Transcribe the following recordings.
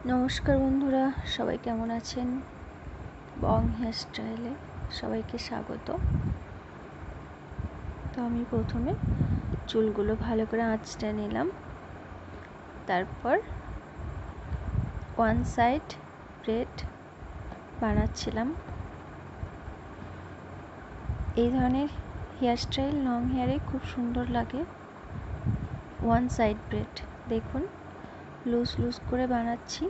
নমস্কার বন্ধুরা, সবাই কেমন আছেন? বং হেয়ার স্টাইলে সবাইকে স্বাগত। তো আমি প্রথমে চুলগুলো ভালো করে আঁচড়ে নিলাম, তারপর ওয়ান সাইড ব্রেড বানাচ্ছিলাম। এই ধরনের হেয়ার স্টাইল লং হেয়ারে খুব সুন্দর লাগে। ওয়ান সাইড ব্রেড দেখুন, লুজ লুজ করে বানাচ্ছি,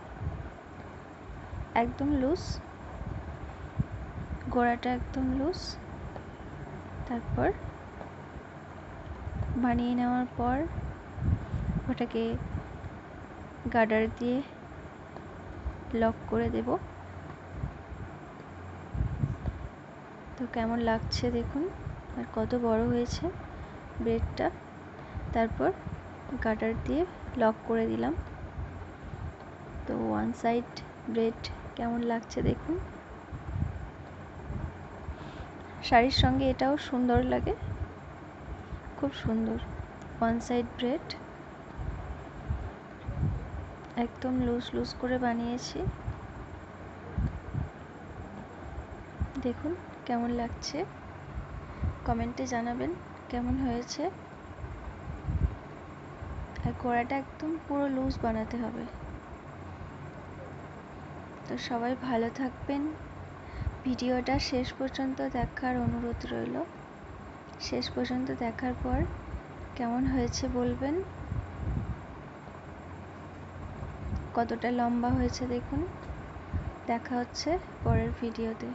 একদম লুজ, গোড়াটা একদম লুজ। তারপর বানিয়ে নেওয়ার পর ওটাকে গার্ডার দিয়ে লক করে দেব। তো কেমন লাগছে দেখুন, আর কত বড় হয়েছে ব্রেডটা। তারপর গার্ডার দিয়ে লক করে দিলাম। তো ওয়ান সাইড ব্রেড কেমন লাগছে দেখুন। শাড়ির সঙ্গে এটাও সুন্দর লাগে, খুব সুন্দর। ওয়ান সাইড ব্রেড একদম লুজ লুজ করে বানিয়েছি, দেখুন কেমন লাগছে। কমেন্টে জানাবেন কেমন হয়েছে। আর গোড়াটা একদম পুরো লুজ বানাতে হবে। তো সবাই ভালো থাকবেন। ভিডিওটা শেষ পর্যন্ত দেখার অনুরোধ রইল। শেষ পর্যন্ত দেখার পর কেমন হয়েছে বলবেন। কতটা লম্বা হয়েছে দেখুন। দেখা হচ্ছে পরের ভিডিওতে।